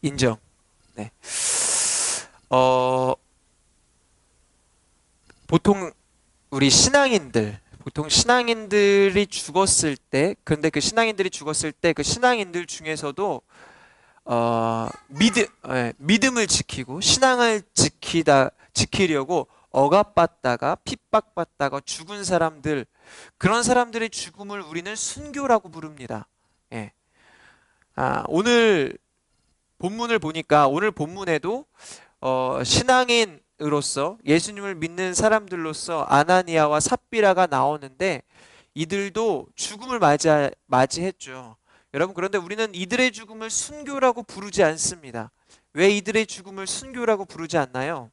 인정. 네. 어, 보통 우리 신앙인들, 보통 신앙인들이 죽었을 때, 그런데 그 신앙인들이 죽었을 때 그 신앙인들 중에서도 믿음을 지키고 신앙을 지키려고 억압받다가 핍박받다가 죽은 사람들, 그런 사람들의 죽음을 우리는 순교라고 부릅니다. 예. 오늘 본문을 보니까 오늘 본문에도 신앙인으로서 예수님을 믿는 사람들로서 아나니아와 삽비라가 나오는데 이들도 죽음을 맞이했죠. 여러분, 그런데 우리는 이들의 죽음을 순교라고 부르지 않습니다. 왜 이들의 죽음을 순교라고 부르지 않나요?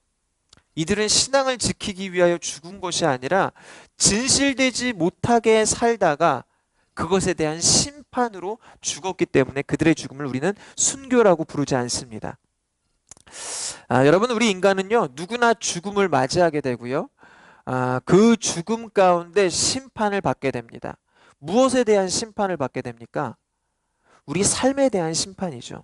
이들은 신앙을 지키기 위하여 죽은 것이 아니라 진실되지 못하게 살다가 그것에 대한 심판으로 죽었기 때문에 그들의 죽음을 우리는 순교라고 부르지 않습니다. 여러분, 우리 인간은요, 누구나 죽음을 맞이하게 되고요. 그 죽음 가운데 심판을 받게 됩니다. 무엇에 대한 심판을 받게 됩니까? 우리 삶에 대한 심판이죠.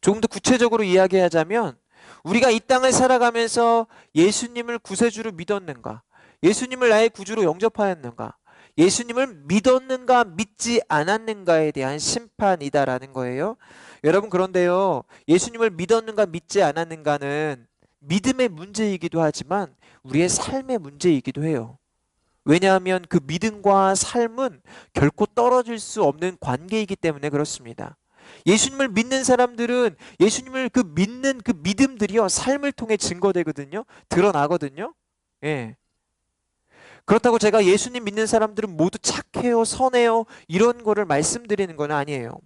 조금 더 구체적으로 이야기하자면, 우리가 이 땅을 살아가면서 예수님을 구세주로 믿었는가? 예수님을 나의 구주로 영접하였는가? 예수님을 믿었는가, 믿지 않았는가에 대한 심판이다라는 거예요. 여러분, 그런데요, 예수님을 믿었는가, 믿지 않았는가는 믿음의 문제이기도 하지만 우리의 삶의 문제이기도 해요. 왜냐하면 그 믿음과 삶은 결코 떨어질 수 없는 관계이기 때문에 그렇습니다. 예수님을 믿는 사람들은 예수님을 그 믿는 그 믿음들이요, 삶을 통해 증거되거든요. 드러나거든요. 예. 그렇다고 제가 예수님 믿는 사람들은 모두 착해요, 선해요, 이런 거를 말씀드리는 건 아니에요.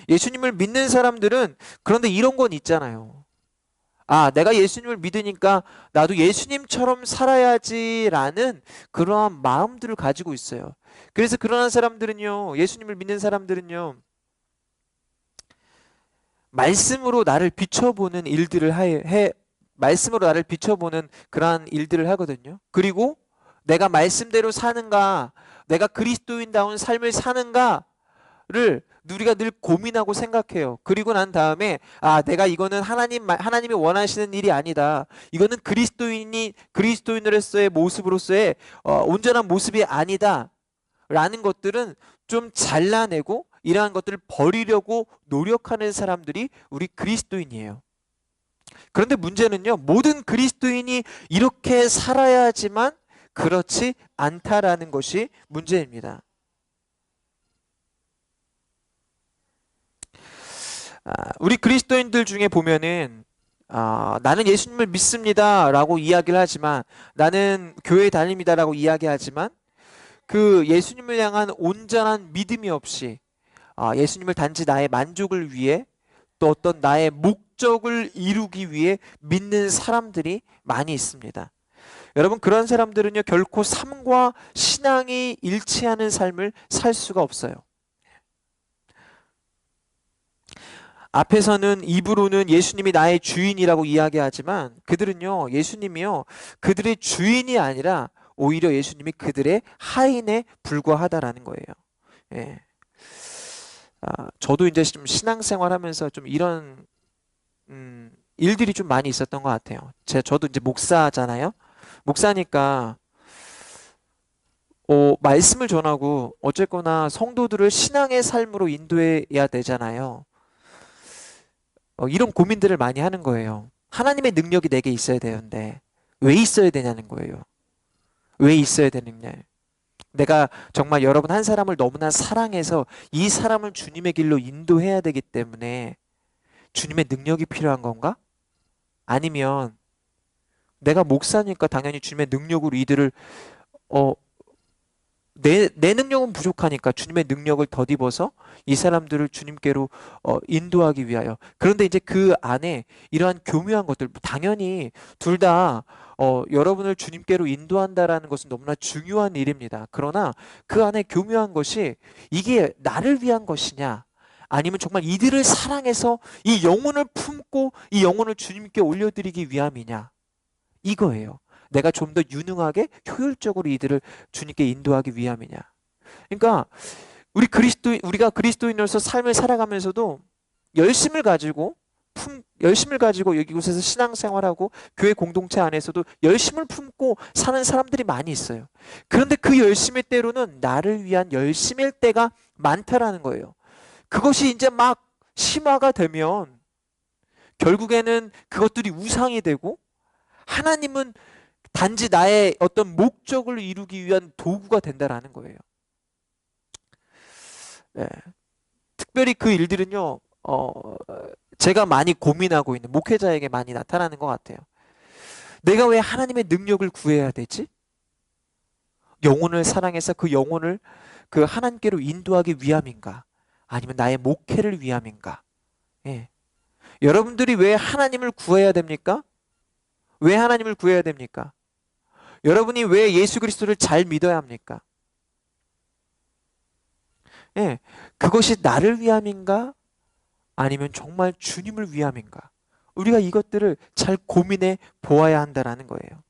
예수님을 믿는 사람들은 그런데 이런 건 있잖아요. 내가 예수님을 믿으니까 나도 예수님처럼 살아야지라는 그러한 마음들을 가지고 있어요. 그래서 그러한 사람들은요, 예수님을 믿는 사람들은요, 말씀으로 나를 비춰보는 일들을 말씀으로 나를 비춰보는 그러한 일들을 하거든요. 그리고 내가 말씀대로 사는가, 내가 그리스도인다운 삶을 사는가를 우리가 늘 고민하고 생각해요. 그리고 난 다음에 내가 이거는 하나님이 원하시는 일이 아니다. 이거는 그리스도인으로서의 모습으로서의 온전한 모습이 아니다. 라는 것들은 좀 잘라내고 이러한 것들을 버리려고 노력하는 사람들이 우리 그리스도인이에요. 그런데 문제는요, 모든 그리스도인이 이렇게 살아야지만 그렇지 않다라는 것이 문제입니다. 우리 그리스도인들 중에 보면은 나는 예수님을 믿습니다라고 이야기를 하지만, 나는 교회 다닙니다라고 이야기하지만 그 예수님을 향한 온전한 믿음이 없이 예수님을 단지 나의 만족을 위해 또 어떤 나의 목적을 이루기 위해 믿는 사람들이 많이 있습니다. 여러분, 그런 사람들은요, 결코 삶과 신앙이 일치하는 삶을 살 수가 없어요. 앞에서는 입으로는 예수님이 나의 주인이라고 이야기하지만 그들은요, 예수님이요, 그들의 주인이 아니라 오히려 예수님이 그들의 하인에 불과하다라는 거예요. 예. 저도 이제 좀 신앙생활 하면서 좀 이런 일들이 좀 많이 있었던 것 같아요. 저도 이제 목사잖아요. 목사니까 말씀을 전하고 어쨌거나 성도들을 신앙의 삶으로 인도해야 되잖아요. 이런 고민들을 많이 하는 거예요. 하나님의 능력이 내게 있어야 되는데 왜 있어야 되냐는 거예요. 왜 있어야 되느냐. 내가 정말 여러분 한 사람을 너무나 사랑해서 이 사람을 주님의 길로 인도해야 되기 때문에 주님의 능력이 필요한 건가? 아니면 내가 목사니까 당연히 주님의 능력으로 이들을 어, 내 능력은 부족하니까 주님의 능력을 덧입어서 이 사람들을 주님께로 인도하기 위하여. 그런데 이제 그 안에 이러한 교묘한 것들, 당연히 둘 다 여러분을 주님께로 인도한다라는 것은 너무나 중요한 일입니다. 그러나 그 안에 교묘한 것이 이게 나를 위한 것이냐, 아니면 정말 이들을 사랑해서 이 영혼을 품고 이 영혼을 주님께 올려드리기 위함이냐, 이거예요. 내가 좀 더 유능하게 효율적으로 이들을 주님께 인도하기 위함이냐. 그러니까 우리가 그리스도인으로서 삶을 살아가면서도 열심을 가지고 열심을 가지고 여기 곳에서 신앙생활하고 교회 공동체 안에서도 열심을 품고 사는 사람들이 많이 있어요. 그런데 그 열심의 때로는 나를 위한 열심일 때가 많다라는 거예요. 그것이 이제 막 심화가 되면 결국에는 그것들이 우상이 되고 하나님은 단지 나의 어떤 목적을 이루기 위한 도구가 된다라는 거예요. 네. 특별히 그 일들은요, 제가 많이 고민하고 있는 목회자에게 많이 나타나는 것 같아요. 내가 왜 하나님의 능력을 구해야 되지? 영혼을 사랑해서 그 영혼을 그 하나님께로 인도하기 위함인가? 아니면 나의 목회를 위함인가? 예. 여러분들이 왜 하나님을 구해야 됩니까? 왜 하나님을 구해야 됩니까? 여러분이 왜 예수 그리스도를 잘 믿어야 합니까? 예. 그것이 나를 위함인가? 아니면 정말 주님을 위함인가? 우리가 이것들을 잘 고민해 보아야 한다라는 거예요.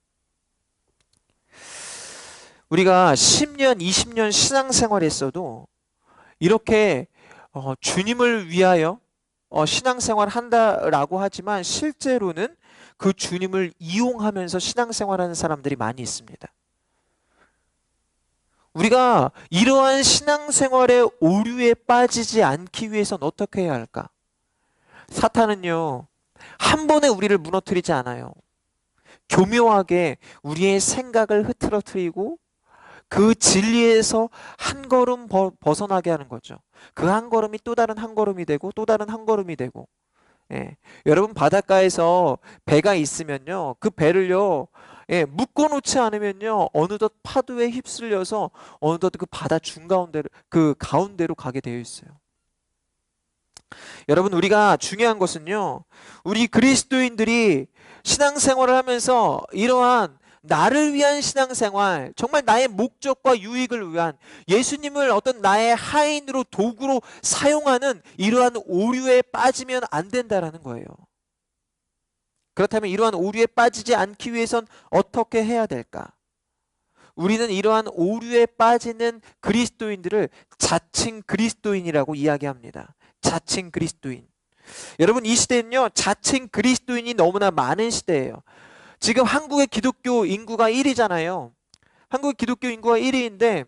우리가 10년, 20년 신앙생활했어도 이렇게 주님을 위하여 신앙생활 한다라고 하지만 실제로는 그 주님을 이용하면서 신앙생활하는 사람들이 많이 있습니다. 우리가 이러한 신앙생활의 오류에 빠지지 않기 위해서는 어떻게 해야 할까? 사탄은요, 한 번에 우리를 무너뜨리지 않아요. 교묘하게 우리의 생각을 흐트러뜨리고 그 진리에서 한 걸음 벗어나게 하는 거죠. 그 한 걸음이 또 다른 한 걸음이 되고 또 다른 한 걸음이 되고. 예. 여러분 바닷가에서 배가 있으면요, 그 배를요, 예, 묶어놓지 않으면요, 어느덧 파도에 휩쓸려서 어느덧 그 바다 중가운데로 그 가운데로 가게 되어 있어요. 여러분, 우리가 중요한 것은요, 우리 그리스도인들이 신앙생활을 하면서 이러한 나를 위한 신앙생활, 정말 나의 목적과 유익을 위한 예수님을 어떤 나의 하인으로 도구로 사용하는 이러한 오류에 빠지면 안 된다라는 거예요. 그렇다면 이러한 오류에 빠지지 않기 위해선 어떻게 해야 될까? 우리는 이러한 오류에 빠지는 그리스도인들을 자칭 그리스도인이라고 이야기합니다. 자칭 그리스도인. 여러분, 이 시대는요, 자칭 그리스도인이 너무나 많은 시대예요. 지금 한국의 기독교 인구가 1위잖아요. 한국의 기독교 인구가 1위인데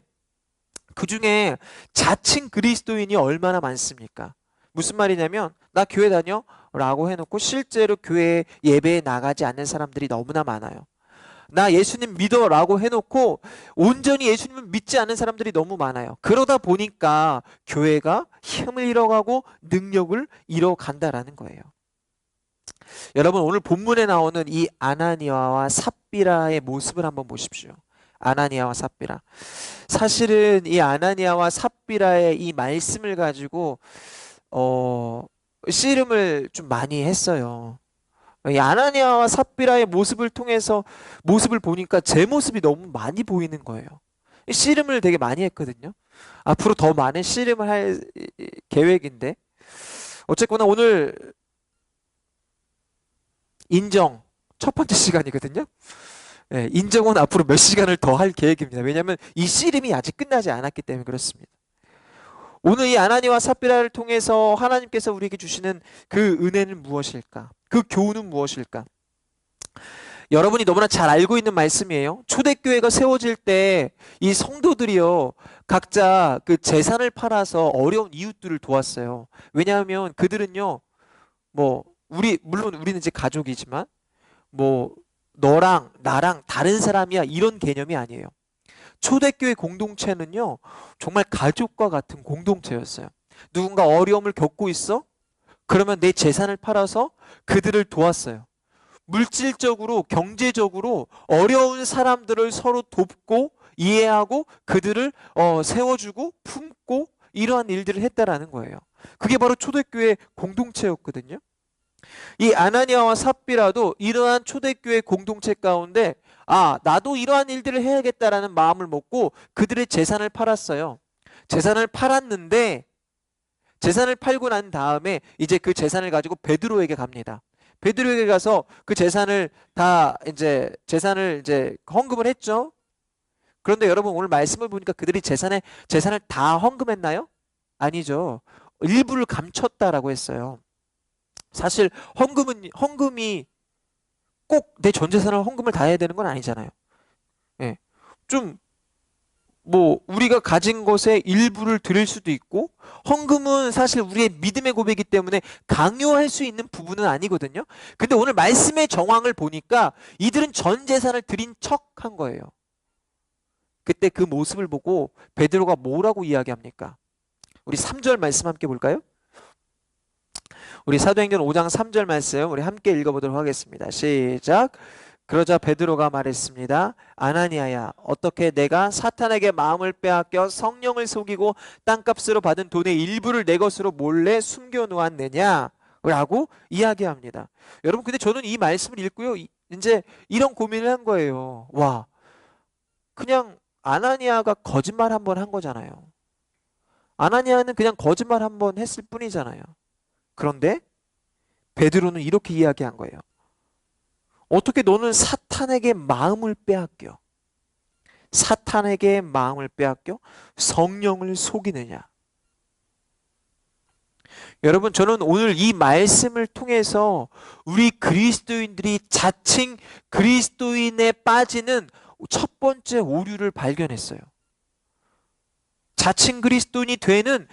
그 중에 자칭 그리스도인이 얼마나 많습니까? 무슨 말이냐면 나 교회 다녀? 라고 해놓고 실제로 교회 예배에 나가지 않는 사람들이 너무나 많아요. 나 예수님 믿어 라고 해놓고 온전히 예수님을 믿지 않는 사람들이 너무 많아요. 그러다 보니까 교회가 힘을 잃어가고 능력을 잃어간다라는 거예요. 여러분, 오늘 본문에 나오는 이 아나니아와 삽비라의 모습을 한번 보십시오. 아나니아와 삽비라. 사실은 이 아나니아와 삽비라의 이 말씀을 가지고 씨름을 좀 많이 했어요. 이 아나니아와 삽비라의 모습을 통해서 모습을 보니까 제 모습이 너무 많이 보이는 거예요. 씨름을 되게 많이 했거든요. 앞으로 더 많은 씨름을 할 계획인데 어쨌거나 오늘 인정 첫 번째 시간이거든요. 네, 인정은 앞으로 몇 시간을 더 할 계획입니다. 왜냐하면 이 씨름이 아직 끝나지 않았기 때문에 그렇습니다. 오늘 이 아나니와 삽비라를 통해서 하나님께서 우리에게 주시는 그 은혜는 무엇일까? 그 교훈은 무엇일까? 여러분이 너무나 잘 알고 있는 말씀이에요. 초대교회가 세워질 때 이 성도들이요, 각자 그 재산을 팔아서 어려운 이웃들을 도왔어요. 왜냐하면 그들은요, 물론 우리는 이제 가족이지만, 너랑 나랑 다른 사람이야, 이런 개념이 아니에요. 초대교회 공동체는요, 정말 가족과 같은 공동체였어요. 누군가 어려움을 겪고 있어? 그러면 내 재산을 팔아서 그들을 도왔어요. 물질적으로, 경제적으로 어려운 사람들을 서로 돕고 이해하고 그들을 세워주고 품고 이러한 일들을 했다라는 거예요. 그게 바로 초대교회 공동체였거든요. 이 아나니아와 삽비라도 이러한 초대교회 공동체 가운데 나도 이러한 일들을 해야겠다라는 마음을 먹고 그들의 재산을 팔았어요. 재산을 팔았는데 재산을 팔고 난 다음에 이제 그 재산을 가지고 베드로에게 갑니다. 베드로에게 가서 그 재산을 헌금을 했죠. 그런데 여러분, 오늘 말씀을 보니까 그들이 재산을 다 헌금했나요? 아니죠. 일부를 감췄다라고 했어요. 사실 헌금이 꼭 내 전 재산을 헌금을 다 해야 되는 건 아니잖아요. 예. 좀 뭐 우리가 가진 것의 일부를 드릴 수도 있고, 헌금은 사실 우리의 믿음의 고백이기 때문에 강요할 수 있는 부분은 아니거든요. 근데 오늘 말씀의 정황을 보니까 이들은 전 재산을 드린 척 한 거예요. 그때 그 모습을 보고 베드로가 뭐라고 이야기합니까? 우리 3절 말씀 함께 볼까요? 우리 사도행전 5장 3절 말씀 우리 함께 읽어보도록 하겠습니다. 시작. 그러자 베드로가 말했습니다. 아나니아야, 어떻게 내가 사탄에게 마음을 빼앗겨 성령을 속이고 땅값으로 받은 돈의 일부를 내 것으로 몰래 숨겨 놓았느냐? 라고 이야기합니다. 여러분, 근데 저는 이 말씀을 읽고요, 이제 이런 고민을 한 거예요. 와, 그냥 아나니아가 거짓말 한 번 한 거잖아요. 아나니아는 그냥 거짓말 한 번 했을 뿐이잖아요. 그런데 베드로는 이렇게 이야기한 거예요. 어떻게 너는 사탄에게 마음을 빼앗겨? 사탄에게 마음을 빼앗겨 성령을 속이느냐? 여러분, 저는 오늘 이 말씀을 통해서 우리 그리스도인들이 자칭 그리스도인에 빠지는 첫 번째 오류를 발견했어요. 자칭 그리스도인이 되는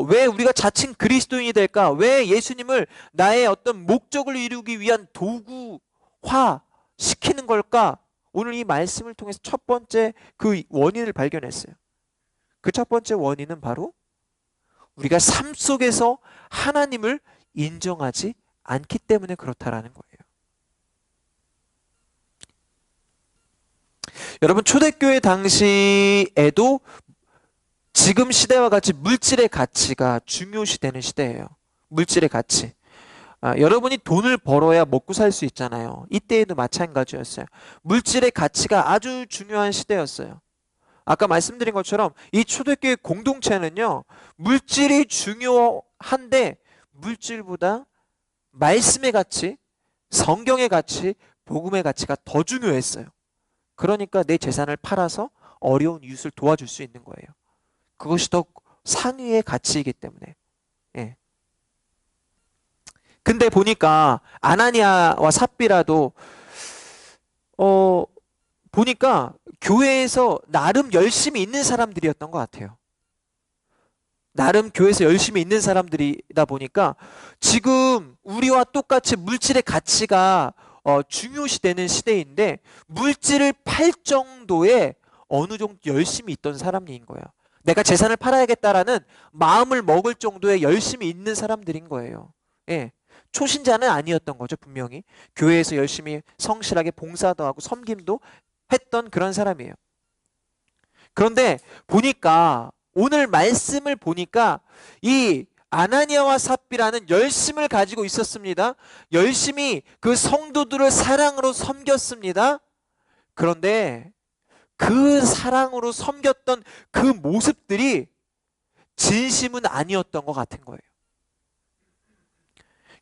왜 우리가 자칭 그리스도인이 될까? 왜 예수님을 나의 어떤 목적을 이루기 위한 도구화 시키는 걸까? 오늘 이 말씀을 통해서 첫 번째 그 원인을 발견했어요. 그 첫 번째 원인은 바로 우리가 삶 속에서 하나님을 인정하지 않기 때문에 그렇다라는 거예요. 여러분, 초대교회 당시에도 지금 시대와 같이 물질의 가치가 중요시되는 시대예요. 물질의 가치. 여러분이 돈을 벌어야 먹고 살 수 있잖아요. 이때에도 마찬가지였어요. 물질의 가치가 아주 중요한 시대였어요. 아까 말씀드린 것처럼 이 초대교회 공동체는요, 물질이 중요한데 물질보다 말씀의 가치, 성경의 가치, 복음의 가치가 더 중요했어요. 그러니까 내 재산을 팔아서 어려운 이웃을 도와줄 수 있는 거예요. 그것이 더 상위의 가치이기 때문에. 예. 근데 보니까 아나니아와 삽비라도 보니까 교회에서 나름 열심히 있는 사람들이었던 것 같아요. 나름 교회에서 열심히 있는 사람들이다 보니까 지금 우리와 똑같이 물질의 가치가 중요시되는 시대인데 물질을 팔 정도의 어느 정도 열심히 있던 사람인 거예요. 내가 재산을 팔아야겠다라는 마음을 먹을 정도의 열심히 있는 사람들인 거예요. 예. 초신자는 아니었던 거죠, 분명히. 교회에서 열심히 성실하게 봉사도 하고 섬김도 했던 그런 사람이에요. 그런데 보니까 오늘 말씀을 보니까 이 아나니아와 삽비라는 열심을 가지고 있었습니다. 열심히 그 성도들을 사랑으로 섬겼습니다. 그런데 그 사랑으로 섬겼던 그 모습들이 진심은 아니었던 것 같은 거예요.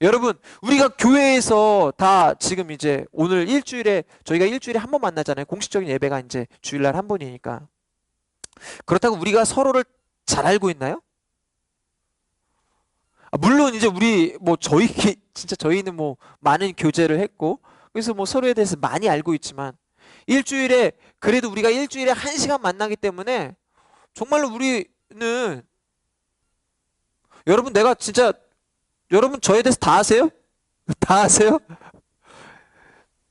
여러분, 우리가 교회에서 다 지금 이제 오늘 저희가 일주일에 한 번 만나잖아요. 공식적인 예배가 이제 주일날 한 번이니까. 그렇다고 우리가 서로를 잘 알고 있나요? 물론 이제 우리 진짜 저희는 뭐 많은 교제를 했고 그래서 뭐 서로에 대해서 많이 알고 있지만 그래도 우리가 일주일에 1시간 만나기 때문에 정말로 우리는 여러분 저에 대해서 다 아세요? 다 아세요?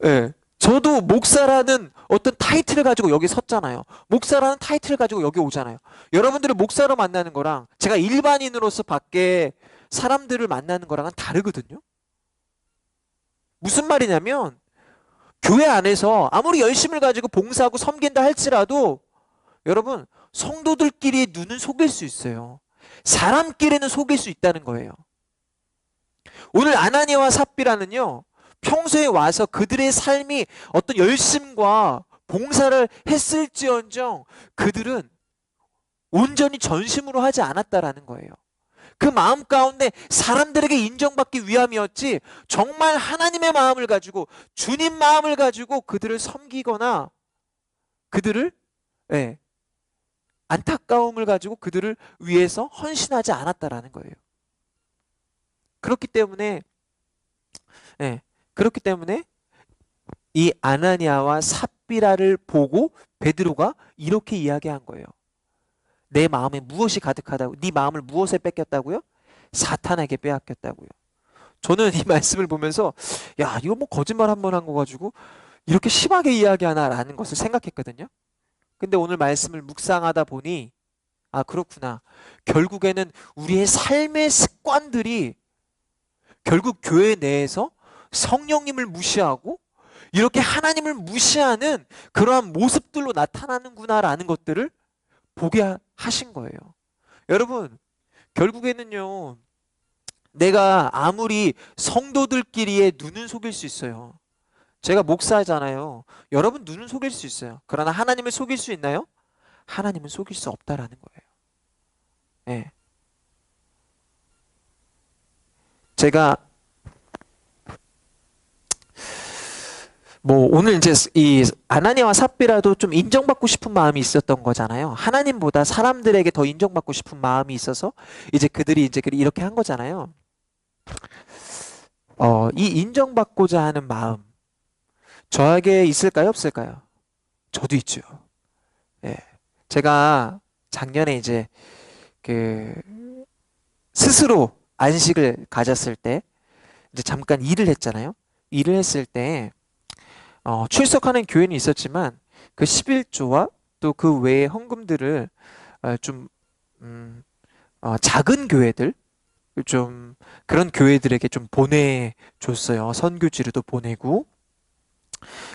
예. 저도 목사라는 어떤 타이틀을 가지고 여기 섰잖아요. 목사라는 타이틀을 가지고 여기 오잖아요. 여러분들을 목사로 만나는 거랑 제가 일반인으로서 밖에 사람들을 만나는 거랑은 다르거든요. 무슨 말이냐면 교회 안에서 아무리 열심을 가지고 봉사하고 섬긴다 할지라도 여러분 성도들끼리 눈은 속일 수 있어요. 사람끼리는 속일 수 있다는 거예요. 오늘 아나니아와 삽비라는요, 평소에 와서 그들의 삶이 어떤 열심과 봉사를 했을지언정 그들은 온전히 전심으로 하지 않았다라는 거예요. 그 마음 가운데 사람들에게 인정받기 위함이었지 정말 하나님의 마음을 가지고 주님 마음을 가지고 그들을 섬기거나 그들을 예, 안타까움을 가지고 그들을 위해서 헌신하지 않았다라는 거예요. 그렇기 때문에 예. 그렇기 때문에 이 아나니아와 삽비라를 보고 베드로가 이렇게 이야기한 거예요. 내 마음에 무엇이 가득하다고? 네 마음을 무엇에 뺏겼다고요? 사탄에게 빼앗겼다고요. 저는 이 말씀을 보면서 야, 이거 뭐 거짓말 한 번 한 거 가지고 이렇게 심하게 이야기하나라는 것을 생각했거든요. 근데 오늘 말씀을 묵상하다 보니 아, 그렇구나. 결국에는 우리의 삶의 습관들이 결국 교회 내에서 성령님을 무시하고 이렇게 하나님을 무시하는 그러한 모습들로 나타나는구나라는 것들을 보게 하신 거예요. 여러분, 결국에는요, 내가 아무리 성도들끼리의 눈은 속일 수 있어요. 제가 목사잖아요. 여러분 눈은 속일 수 있어요. 그러나 하나님을 속일 수 있나요? 하나님은 속일 수 없다라는 거예요. 예. 제가 뭐 오늘 이제 이 아나니아와 삽비라도 좀 인정받고 싶은 마음이 있었던 거잖아요. 하나님보다 사람들에게 더 인정받고 싶은 마음이 있어서 이제 그들이 이제 이렇게 한 거잖아요. 이 인정받고자 하는 마음 저에게 있을까요, 없을까요? 저도 있죠. 예. 제가 작년에 이제 그 스스로 안식을 가졌을 때 이제 잠깐 일을 했잖아요. 일을 했을 때 출석하는 교회는 있었지만 그 11조와 또 그 외의 헌금들을 좀 작은 교회들 좀 그런 교회들에게 좀 보내줬어요. 선교지로도 보내고.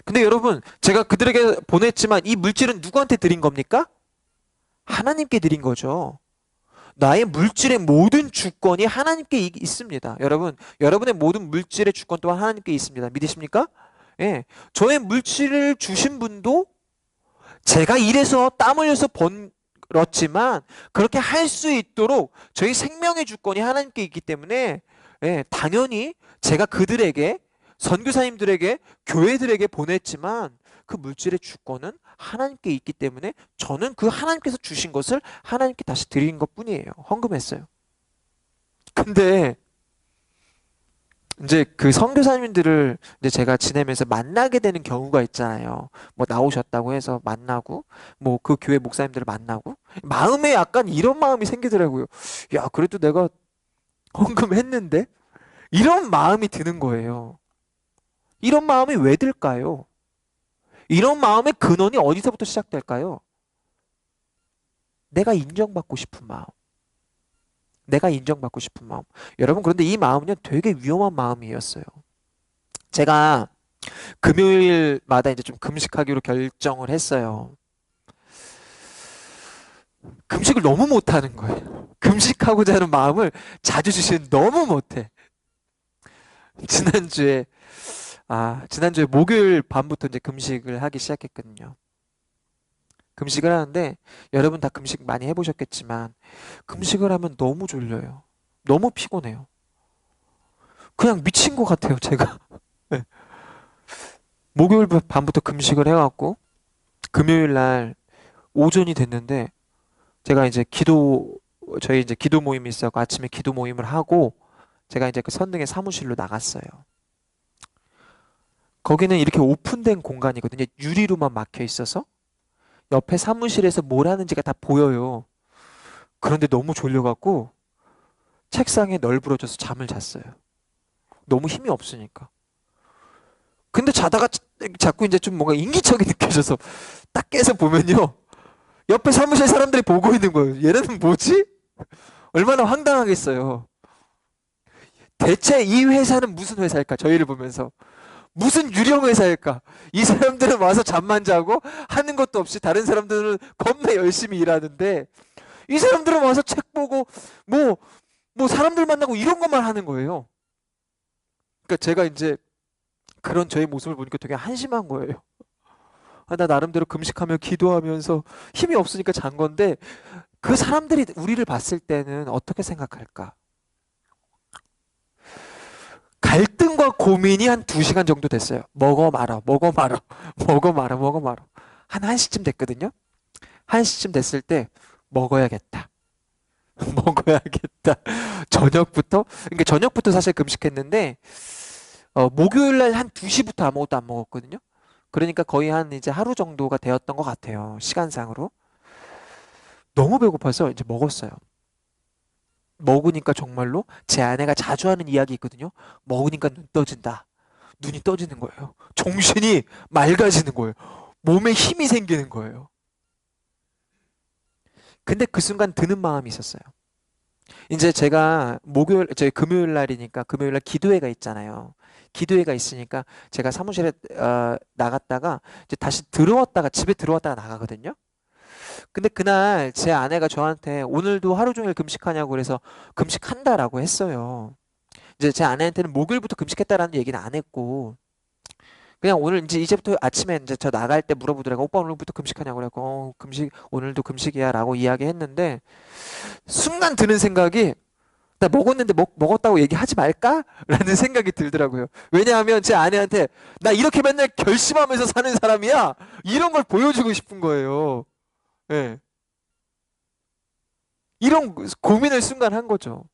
근데 여러분 제가 그들에게 보냈지만 이 물질은 누구한테 드린 겁니까? 하나님께 드린 거죠. 나의 물질의 모든 주권이 하나님께 있습니다. 여러분, 여러분의 모든 물질의 주권 또한 하나님께 있습니다. 믿으십니까? 예. 저의 물질을 주신 분도 제가 일해서 땀 흘려서 벌었지만 그렇게 할 수 있도록 저희 생명의 주권이 하나님께 있기 때문에 예, 당연히 제가 그들에게 선교사님들에게 교회들에게 보냈지만 그 물질의 주권은 하나님께 있기 때문에 저는 그 하나님께서 주신 것을 하나님께 다시 드린 것뿐이에요. 헌금했어요. 근데 이제 그 선교사님들을 이제 제가 지내면서 만나게 되는 경우가 있잖아요. 뭐 나오셨다고 해서 만나고, 뭐 그 교회 목사님들을 만나고, 마음에 약간 이런 마음이 생기더라고요. 야, 그래도 내가 헌금했는데? 이런 마음이 드는 거예요. 이런 마음이 왜 들까요? 이런 마음의 근원이 어디서부터 시작될까요? 내가 인정받고 싶은 마음. 내가 인정받고 싶은 마음. 여러분, 그런데 이 마음은요, 되게 위험한 마음이었어요. 제가 금요일마다 이제 좀 금식하기로 결정을 했어요. 금식을 너무 못하는 거예요. 금식하고자 하는 마음을 자주 주시는 너무 못해. 지난주에, 지난주에 목요일 밤부터 이제 금식을 하기 시작했거든요. 금식을 하는데, 여러분 다 금식 많이 해보셨겠지만, 금식을 하면 너무 졸려요. 너무 피곤해요. 그냥 미친 것 같아요, 제가. 네. 목요일 밤부터 금식을 해갖고, 금요일 날 오전이 됐는데, 제가 이제 저희 이제 기도 모임이 있어서 아침에 기도 모임을 하고, 제가 이제 그 선릉의 사무실로 나갔어요. 거기는 이렇게 오픈된 공간이거든요. 유리로만 막혀 있어서. 옆에 사무실에서 뭘 하는지가 다 보여요. 그런데 너무 졸려갖고, 책상에 널브러져서 잠을 잤어요. 너무 힘이 없으니까. 근데 자다가 자꾸 이제 좀 뭔가 인기척이 느껴져서 딱 깨서 보면요. 옆에 사무실 사람들이 보고 있는 거예요. 얘네는 뭐지? 얼마나 황당하겠어요. 대체 이 회사는 무슨 회사일까? 저희를 보면서. 무슨 유령 회사일까? 이 사람들은 와서 잠만 자고 하는 것도 없이 다른 사람들은 겁나 열심히 일하는데 이 사람들은 와서 책 보고 뭐, 뭐 사람들 만나고 이런 것만 하는 거예요. 그러니까 제가 이제 그런 저의 모습을 보니까 되게 한심한 거예요. 나 나름대로 금식하며 기도하면서 힘이 없으니까 잔 건데 그 사람들이 우리를 봤을 때는 어떻게 생각할까? 갈등과 고민이 한 2시간 정도 됐어요. 먹어 말아, 먹어 말아, 먹어 말아, 먹어 말아. 한 1시쯤 됐거든요. 1시쯤 됐을 때 먹어야겠다. 먹어야겠다. 저녁부터, 그러니까 저녁부터 사실 금식했는데, 목요일 날 한 2시부터 아무것도 안 먹었거든요. 그러니까 거의 한 이제 하루 정도가 되었던 것 같아요. 시간상으로. 너무 배고파서 이제 먹었어요. 먹으니까 정말로 제 아내가 자주 하는 이야기 있거든요. 먹으니까 눈 떠진다. 눈이 떠지는 거예요. 정신이 맑아지는 거예요. 몸에 힘이 생기는 거예요. 근데 그 순간 드는 마음이 있었어요. 이제 제가 제 금요일 날이니까 금요일 날 기도회가 있잖아요. 기도회가 있으니까 제가 사무실에 나갔다가 이제 다시 들어왔다가 집에 들어왔다가 나가거든요. 근데 그날 제 아내가 저한테 오늘도 하루 종일 금식하냐고 그래서 금식한다라고 했어요. 이제 제 아내한테는 목요일부터 금식했다라는 얘기는 안 했고 그냥 오늘 이제부터 아침에 이제 저 나갈 때 물어보더라고. 오빠 오늘부터 금식하냐고 그래갖고 금식 오늘도 금식이야라고 이야기했는데 순간 드는 생각이 나 먹었는데 먹었다고 얘기하지 말까? 라는 생각이 들더라고요. 왜냐하면 제 아내한테 나 이렇게 맨날 결심하면서 사는 사람이야. 이런 걸 보여주고 싶은 거예요. 예. 이런 고민을 순간 한 거죠.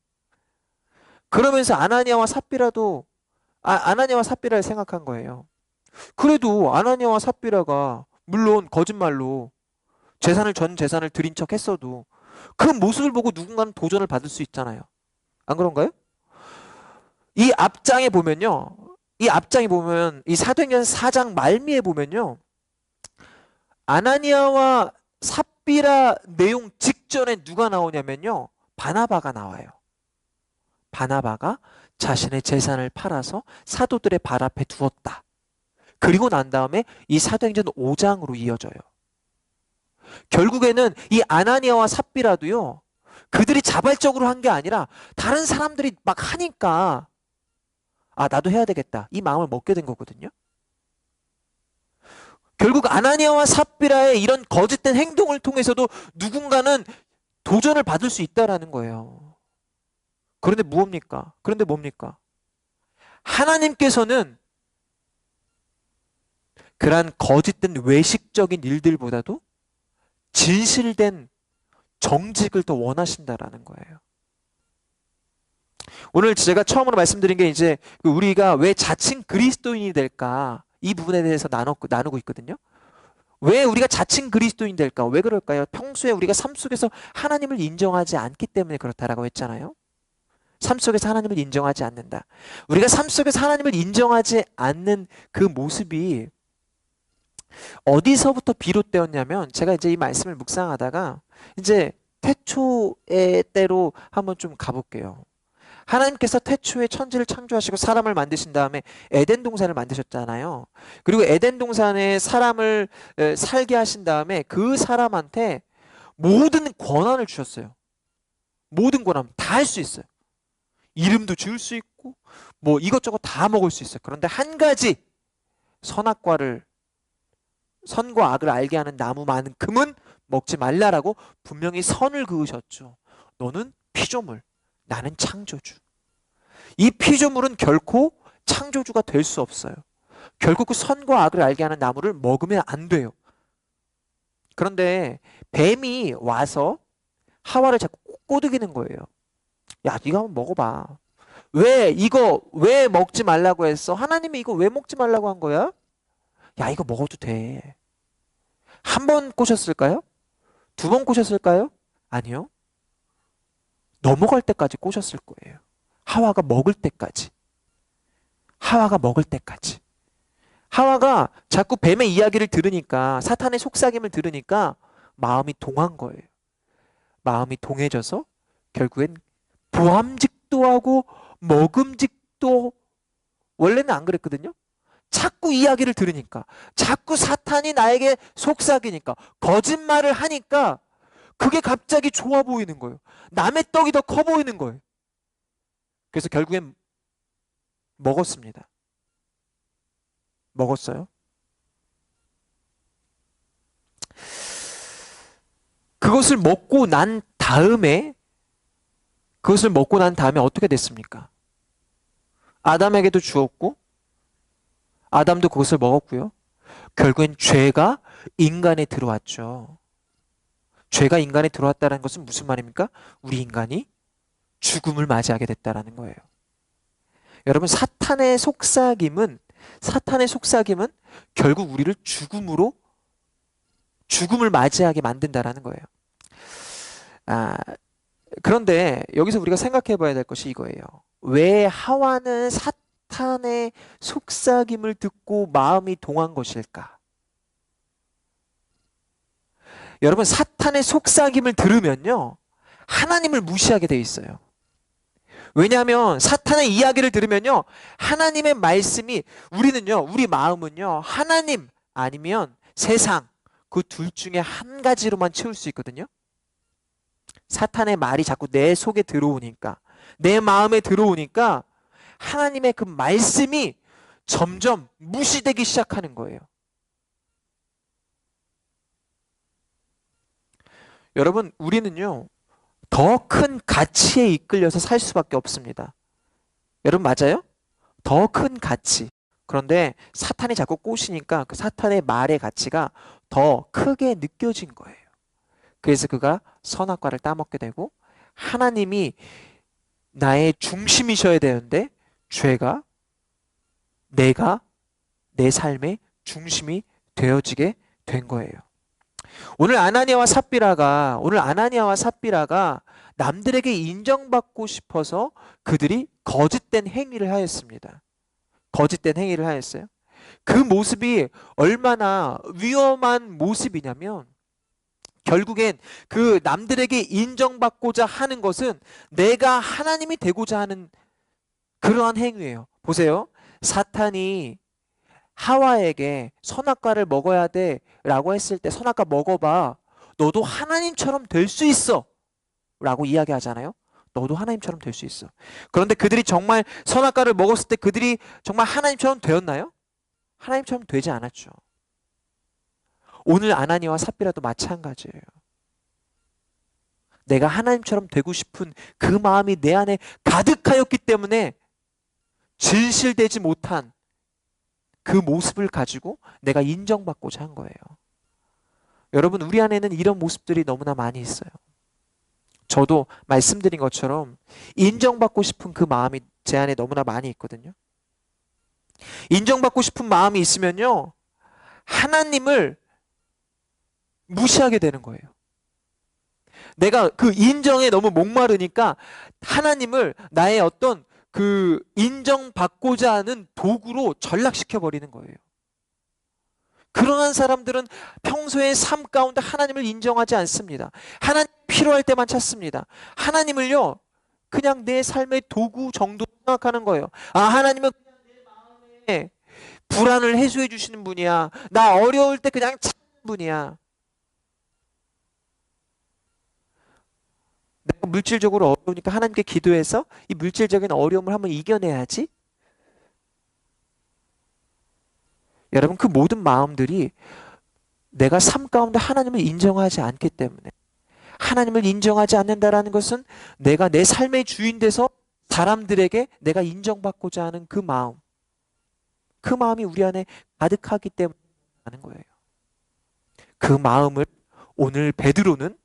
그러면서 아나니아와 삽비라를 생각한 거예요. 그래도 아나니아와 삽비라가 물론 거짓말로 전 재산을 들인 척 했어도 그 모습을 보고 누군가는 도전을 받을 수 있잖아요. 안 그런가요? 이 앞장에 보면요. 이 앞장에 보면 이 사도행전 4장 말미에 보면요. 아나니아와 삽비라 내용 직전에 누가 나오냐면요. 바나바가 나와요. 바나바가 자신의 재산을 팔아서 사도들의 발 앞에 두었다. 그리고 난 다음에 이 사도행전 5장으로 이어져요. 결국에는 이 아나니아와 삽비라도요. 그들이 자발적으로 한 게 아니라 다른 사람들이 막 하니까 나도 해야 되겠다. 이 마음을 먹게 된 거거든요. 결국 아나니아와 삽비라의 이런 거짓된 행동을 통해서도 누군가는 도전을 받을 수 있다라는 거예요. 그런데 뭡니까? 하나님께서는 그러한 거짓된 외식적인 일들보다도 진실된 정직을 더 원하신다라는 거예요. 오늘 제가 처음으로 말씀드린 게 이제 우리가 왜 자칭 그리스도인이 될까 이 부분에 대해서 나누고 있거든요. 왜 우리가 자칭 그리스도인 될까? 왜 그럴까요? 평소에 우리가 삶 속에서 하나님을 인정하지 않기 때문에 그렇다라고 했잖아요. 삶 속에서 하나님을 인정하지 않는다. 우리가 삶 속에서 하나님을 인정하지 않는 그 모습이 어디서부터 비롯되었냐면 제가 이제 이 말씀을 묵상하다가 이제 태초의 때로 한번 좀 가볼게요. 하나님께서 태초에 천지를 창조하시고 사람을 만드신 다음에 에덴 동산을 만드셨잖아요. 그리고 에덴 동산에 사람을 살게 하신 다음에 그 사람한테 모든 권한을 주셨어요. 모든 권한 다 할 수 있어요. 이름도 지을 수 있고 뭐 이것저것 다 먹을 수 있어요. 그런데 한 가지 선과 악을 알게 하는 나무만큼은 먹지 말라라고 분명히 선을 그으셨죠. 너는 피조물, 나는 창조주. 이 피조물은 결코 창조주가 될 수 없어요. 결국 그 선과 악을 알게 하는 나무를 먹으면 안 돼요. 그런데 뱀이 와서 하와를 자꾸 꼬드기는 거예요. 야, 네가 한번 먹어봐. 왜 먹지 말라고 했어? 하나님이 이거 왜 먹지 말라고 한 거야? 야, 이거 먹어도 돼. 한 번 꼬셨을까요? 2번 꼬셨을까요? 아니요. 넘어갈 때까지 꼬셨을 거예요. 하와가 먹을 때까지. 하와가 먹을 때까지. 하와가 자꾸 뱀의 이야기를 들으니까, 사탄의 속삭임을 들으니까 마음이 동한 거예요. 마음이 동해져서 결국엔 보암직도 하고 먹음직도, 원래는 안 그랬거든요. 자꾸 이야기를 들으니까, 자꾸 사탄이 나에게 속삭이니까, 거짓말을 하니까 그게 갑자기 좋아 보이는 거예요. 남의 떡이 더 커 보이는 거예요. 그래서 결국엔 먹었습니다. 먹었어요. 그것을 먹고 난 다음에 어떻게 됐습니까? 아담에게도 주었고 아담도 그것을 먹었고요. 결국엔 죄가 인간에 들어왔죠. 죄가 인간에 들어왔다는 것은 무슨 말입니까? 우리 인간이 죽음을 맞이하게 됐다라는 거예요. 여러분, 사탄의 속삭임은 결국 우리를 죽음을 맞이하게 만든다라는 거예요. 아, 그런데 여기서 우리가 생각해 봐야 될 것이 이거예요. 왜 하와는 사탄의 속삭임을 듣고 마음이 동한 것일까? 여러분, 사탄의 속삭임을 들으면요, 하나님을 무시하게 돼 있어요. 왜냐하면 사탄의 이야기를 들으면요, 하나님의 말씀이, 우리 마음은요, 하나님 아니면 세상, 그 둘 중에 한 가지로만 채울 수 있거든요. 사탄의 말이 자꾸 내 속에 들어오니까, 내 마음에 들어오니까 하나님의 그 말씀이 점점 무시되기 시작하는 거예요. 여러분, 우리는요, 더 큰 가치에 이끌려서 살 수밖에 없습니다. 여러분, 맞아요? 더 큰 가치. 그런데 사탄이 자꾸 꼬시니까 그 사탄의 말의 가치가 더 크게 느껴진 거예요. 그래서 그가 선악과를 따먹게 되고, 하나님이 나의 중심이셔야 되는데 내가 내 삶의 중심이 되어지게 된 거예요. 오늘 아나니아와 삽비라가 남들에게 인정받고 싶어서 그들이 거짓된 행위를 하였습니다. 거짓된 행위를 하였어요. 그 모습이 얼마나 위험한 모습이냐면, 결국엔 그 남들에게 인정받고자 하는 것은 내가 하나님이 되고자 하는 그러한 행위예요. 보세요. 사탄이 하와에게 선악과를 먹어야 돼 라고 했을 때, 선악과 먹어봐, 너도 하나님처럼 될 수 있어 라고 이야기하잖아요. 너도 하나님처럼 될 수 있어. 그런데 그들이 정말 선악과를 먹었을 때 그들이 정말 하나님처럼 되었나요? 하나님처럼 되지 않았죠. 오늘 아나니아와 삽비라도 마찬가지예요. 내가 하나님처럼 되고 싶은 그 마음이 내 안에 가득하였기 때문에 진실되지 못한 그 모습을 가지고 내가 인정받고자 한 거예요. 여러분, 우리 안에는 이런 모습들이 너무나 많이 있어요. 저도 말씀드린 것처럼 인정받고 싶은 그 마음이 제 안에 너무나 많이 있거든요. 인정받고 싶은 마음이 있으면요, 하나님을 무시하게 되는 거예요. 내가 그 인정에 너무 목마르니까 하나님을 나의 어떤 그 인정받고자 하는 도구로 전락시켜 버리는 거예요. 그러한 사람들은 평소의 삶 가운데 하나님을 인정하지 않습니다. 하나님 필요할 때만 찾습니다. 하나님을요, 그냥 내 삶의 도구 정도로 생각하는 거예요. 아, 하나님은 그냥 내 마음에 불안을 해소해 주시는 분이야. 나 어려울 때 그냥 찾는 분이야. 내가 물질적으로 어려우니까 하나님께 기도해서 이 물질적인 어려움을 한번 이겨내야지. 여러분, 그 모든 마음들이 내가 삶 가운데 하나님을 인정하지 않기 때문에, 하나님을 인정하지 않는다라는 것은 내가 내 삶의 주인 돼서 사람들에게 내가 인정받고자 하는 그 마음이 우리 안에 가득하기 때문에 하는 거예요. 그 마음을 오늘 베드로는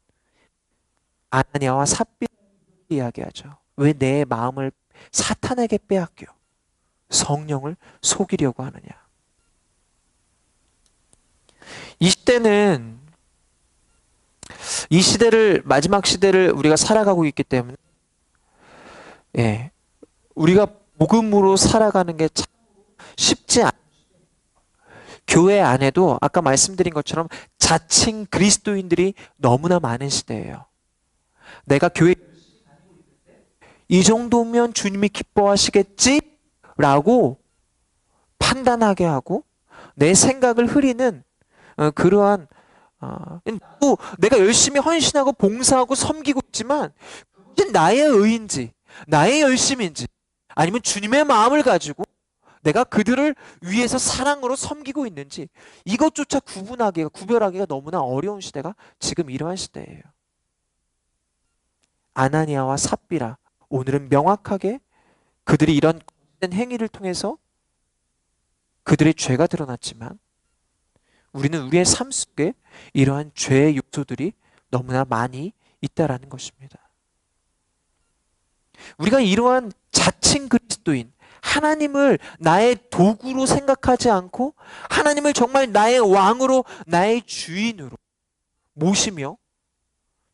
아나니아와 삽비라 이야기하죠. 왜 내 마음을 사탄에게 빼앗겨 성령을 속이려고 하느냐. 이 시대를, 마지막 시대를 우리가 살아가고 있기 때문에, 우리가 복음으로 살아가는 게 참 쉽지 않아요. 교회 안에도 아까 말씀드린 것처럼 자칭 그리스도인들이 너무나 많은 시대예요. 내가 교회 이 정도면 주님이 기뻐하시겠지? 라고 판단하게 하고 내 생각을 흐리는 그러한 또 내가 열심히 헌신하고 봉사하고 섬기고 있지만 그게 나의 의인지 나의 열심인지 아니면 주님의 마음을 가지고 내가 그들을 위해서 사랑으로 섬기고 있는지 이것조차 구별하기가 너무나 어려운 시대가 지금 이러한 시대예요. 아나니아와 삽비라, 오늘은 명확하게 그들이 이런 행위를 통해서 그들의 죄가 드러났지만 우리는 우리의 삶 속에 이러한 죄의 요소들이 너무나 많이 있다라는 것입니다. 우리가 이러한 자칭 그리스도인, 하나님을 나의 도구로 생각하지 않고 하나님을 정말 나의 왕으로, 나의 주인으로 모시며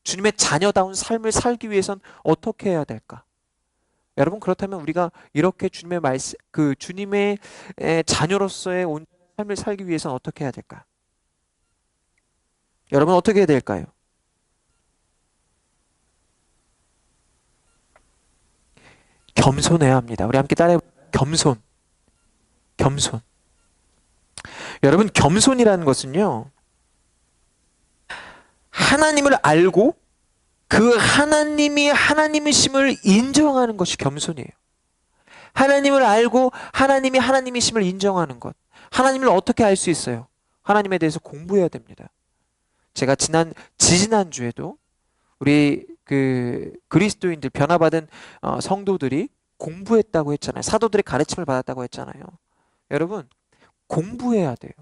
주님의 자녀다운 삶을 살기 위해선 어떻게 해야 될까? 여러분, 그렇다면 우리가 이렇게 주님의 말씀, 주님의 자녀로서의 온 삶을 살기 위해서는 어떻게 해야 될까? 여러분, 어떻게 해야 될까요? 겸손해야 합니다. 우리 함께 따라해. 겸손. 겸손. 여러분, 겸손이라는 것은요, 하나님을 알고 그 하나님이 하나님이심을 인정하는 것이 겸손이에요. 하나님을 알고 하나님이 하나님이심을 인정하는 것. 하나님을 어떻게 알 수 있어요? 하나님에 대해서 공부해야 됩니다. 제가 지지난주에도 우리 그리스도인들, 변화받은 성도들이 공부했다고 했잖아요. 사도들의 가르침을 받았다고 했잖아요. 여러분, 공부해야 돼요.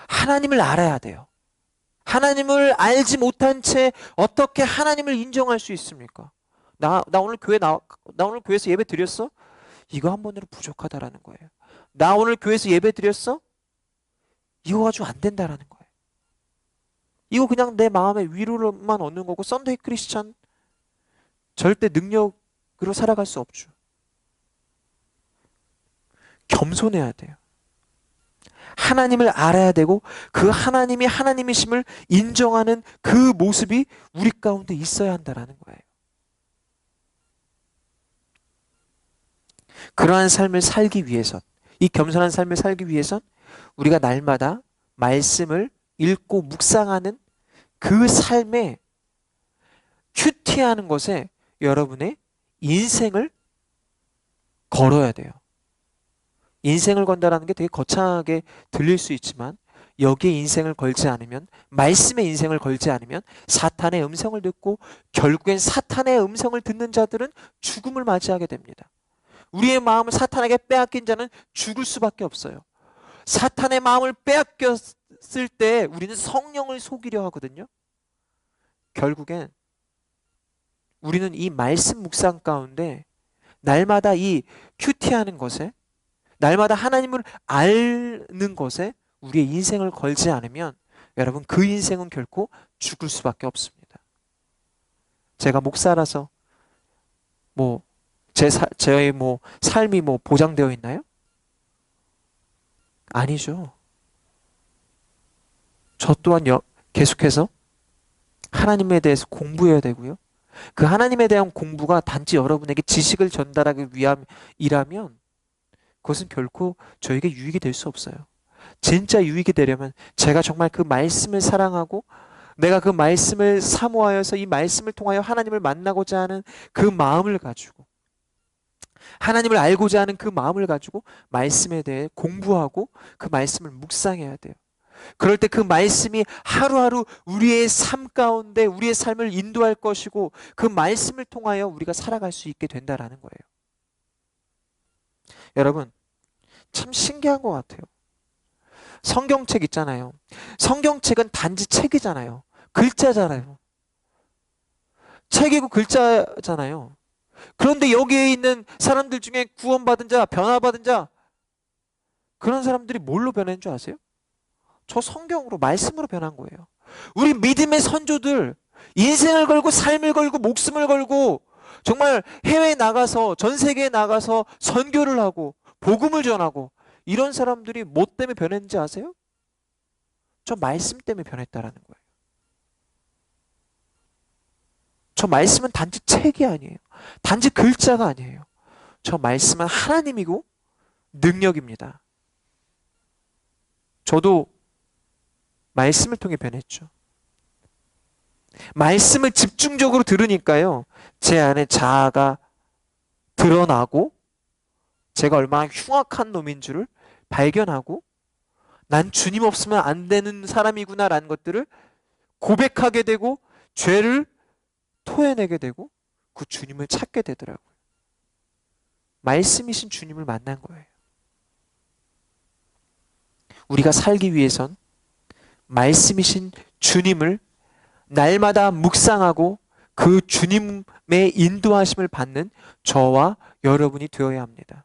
하나님을 알아야 돼요. 하나님을 알지 못한 채 어떻게 하나님을 인정할 수 있습니까? 나 오늘 나 오늘 교회에서 예배 드렸어? 이거 한 번으로 부족하다라는 거예요. 나 오늘 교회에서 예배 드렸어? 이거 가지고 안 된다라는 거예요. 이거 그냥 내 마음의 위로만 얻는 거고, 썬데이 크리스찬 절대 능력으로 살아갈 수 없죠. 겸손해야 돼요. 하나님을 알아야 되고 그 하나님이 하나님이심을 인정하는 그 모습이 우리 가운데 있어야 한다라는 거예요. 그러한 삶을 살기 위해선, 이 겸손한 삶을 살기 위해선 우리가 날마다 말씀을 읽고 묵상하는 그 삶에 큐티하는 것에 여러분의 인생을 걸어야 돼요. 인생을 건다라는 게 되게 거창하게 들릴 수 있지만, 여기에 인생을 걸지 않으면, 말씀의 인생을 걸지 않으면 사탄의 음성을 듣고 결국엔 사탄의 음성을 듣는 자들은 죽음을 맞이하게 됩니다. 우리의 마음을 사탄에게 빼앗긴 자는 죽을 수밖에 없어요. 사탄의 마음을 빼앗겼을 때 우리는 성령을 속이려 하거든요. 결국엔 우리는 이 말씀 묵상 가운데 날마다 이 큐티하는 것에, 날마다 하나님을 아는 것에 우리의 인생을 걸지 않으면 여러분, 그 인생은 결코 죽을 수밖에 없습니다. 제가 목사라서 저의 삶이 보장되어 있나요? 아니죠. 저 또한 계속해서 하나님에 대해서 공부해야 되고요. 그 하나님에 대한 공부가 단지 여러분에게 지식을 전달하기 위함이라면 그것은 결코 저에게 유익이 될 수 없어요. 진짜 유익이 되려면 제가 정말 그 말씀을 사랑하고 내가 그 말씀을 사모하여서 이 말씀을 통하여 하나님을 만나고자 하는 그 마음을 가지고, 하나님을 알고자 하는 그 마음을 가지고 말씀에 대해 공부하고 그 말씀을 묵상해야 돼요. 그럴 때 그 말씀이 하루하루 우리의 삶 가운데 우리의 삶을 인도할 것이고 그 말씀을 통하여 우리가 살아갈 수 있게 된다라는 거예요. 여러분, 참 신기한 것 같아요. 성경책 있잖아요. 성경책은 단지 책이잖아요. 글자잖아요. 책이고 글자잖아요. 그런데 여기에 있는 사람들 중에 구원받은 자, 변화받은 자, 그런 사람들이 뭘로 변한 줄 아세요? 저 성경으로, 말씀으로 변한 거예요. 우리 믿음의 선조들, 인생을 걸고 삶을 걸고 목숨을 걸고 정말 해외에 나가서, 전 세계에 나가서 선교를 하고 복음을 전하고, 이런 사람들이 뭐 때문에 변했는지 아세요? 저 말씀 때문에 변했다라는 거예요. 저 말씀은 단지 책이 아니에요. 단지 글자가 아니에요. 저 말씀은 하나님이고 능력입니다. 저도 말씀을 통해 변했죠. 말씀을 집중적으로 들으니까요, 제 안에 자아가 드러나고 제가 얼마나 흉악한 놈인 줄을 발견하고, 난 주님 없으면 안 되는 사람이구나 라는 것들을 고백하게 되고 죄를 토해내게 되고 그 주님을 찾게 되더라고요. 말씀이신 주님을 만난 거예요. 우리가 살기 위해선 말씀이신 주님을 날마다 묵상하고 그 주님의 인도하심을 받는 저와 여러분이 되어야 합니다.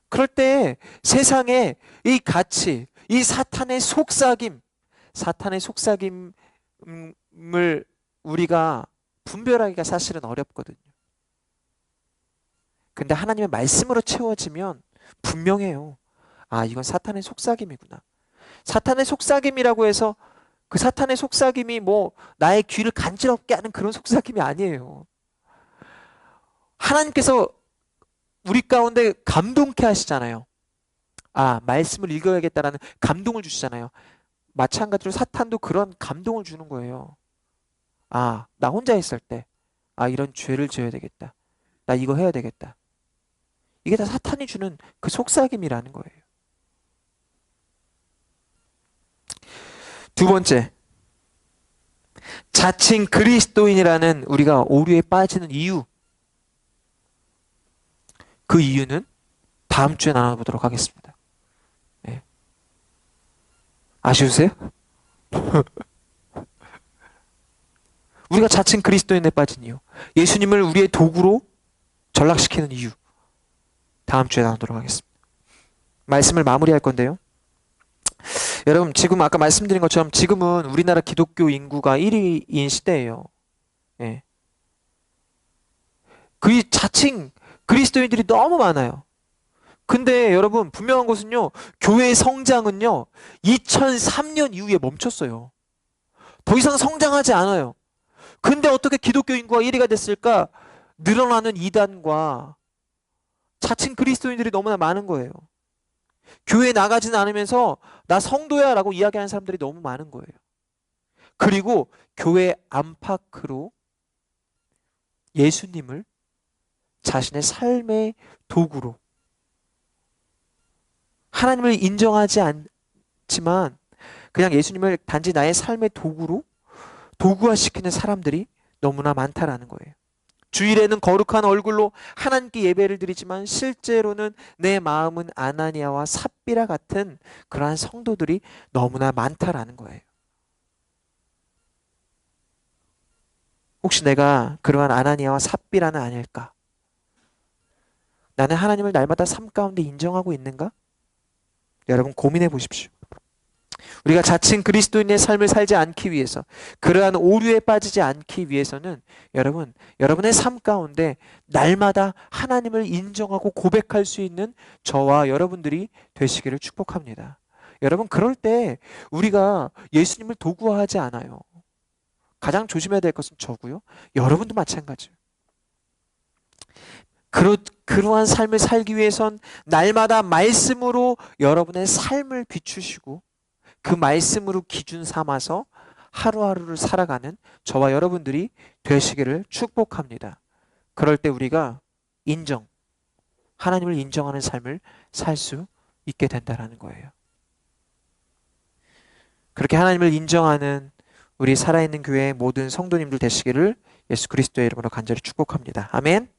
그럴 때 세상에 이 가치, 이 사탄의 속삭임을 우리가 분별하기가 사실은 어렵거든요. 근데 하나님의 말씀으로 채워지면 분명해요. 아, 이건 사탄의 속삭임이구나. 사탄의 속삭임이라고 해서 그 사탄의 속삭임이 뭐 나의 귀를 간지럽게 하는 그런 속삭임이 아니에요. 하나님께서 우리 가운데 감동케 하시잖아요. 아, 말씀을 읽어야겠다라는 감동을 주시잖아요. 마찬가지로 사탄도 그런 감동을 주는 거예요. 아, 나 혼자 있을 때, 아, 이런 죄를 지어야 되겠다. 나 이거 해야 되겠다. 이게 다 사탄이 주는 그 속삭임이라는 거예요. 두 번째, 자칭 그리스도인이라는 우리가 오류에 빠지는 이유. 그 이유는 다음 주에 나눠보도록 하겠습니다. 네. 아쉬우세요? 우리가 자칭 그리스도인에 빠진 이유. 예수님을 우리의 도구로 전락시키는 이유. 다음 주에 나누도록 하겠습니다. 말씀을 마무리할 건데요. 여러분, 지금 아까 말씀드린 것처럼 지금은 우리나라 기독교 인구가 1위인 시대예요. 예. 그 자칭 그리스도인들이 너무 많아요. 근데 여러분, 분명한 것은요, 교회의 성장은요, 2003년 이후에 멈췄어요. 더 이상 성장하지 않아요. 근데 어떻게 기독교 인구가 1위가 됐을까? 늘어나는 이단과 자칭 그리스도인들이 너무나 많은 거예요. 교회에 나가지는 않으면서 나 성도야 라고 이야기하는 사람들이 너무 많은 거예요. 그리고 교회 안팎으로 예수님을 자신의 삶의 도구로, 하나님을 인정하지 않지만 그냥 예수님을 단지 나의 삶의 도구로 도구화시키는 사람들이 너무나 많다라는 거예요. 주일에는 거룩한 얼굴로 하나님께 예배를 드리지만 실제로는 내 마음은 아나니아와 삽비라 같은 그러한 성도들이 너무나 많다라는 거예요. 혹시 내가 그러한 아나니아와 삽비라는 아닐까? 나는 하나님을 날마다 삶 가운데 인정하고 있는가? 여러분 고민해 보십시오. 우리가 자칭 그리스도인의 삶을 살지 않기 위해서, 그러한 오류에 빠지지 않기 위해서는 여러분, 여러분의 삶 가운데 날마다 하나님을 인정하고 고백할 수 있는 저와 여러분들이 되시기를 축복합니다. 여러분, 그럴 때 우리가 예수님을 도구화하지 않아요. 가장 조심해야 될 것은 저고요. 여러분도 마찬가지예요. 그러한 삶을 살기 위해선 날마다 말씀으로 여러분의 삶을 비추시고 그 말씀으로 기준 삼아서 하루하루를 살아가는 저와 여러분들이 되시기를 축복합니다. 그럴 때 우리가 하나님을 인정하는 삶을 살 수 있게 된다는 거예요. 그렇게 하나님을 인정하는 우리 살아있는 교회의 모든 성도님들 되시기를 예수 그리스도의 이름으로 간절히 축복합니다. 아멘.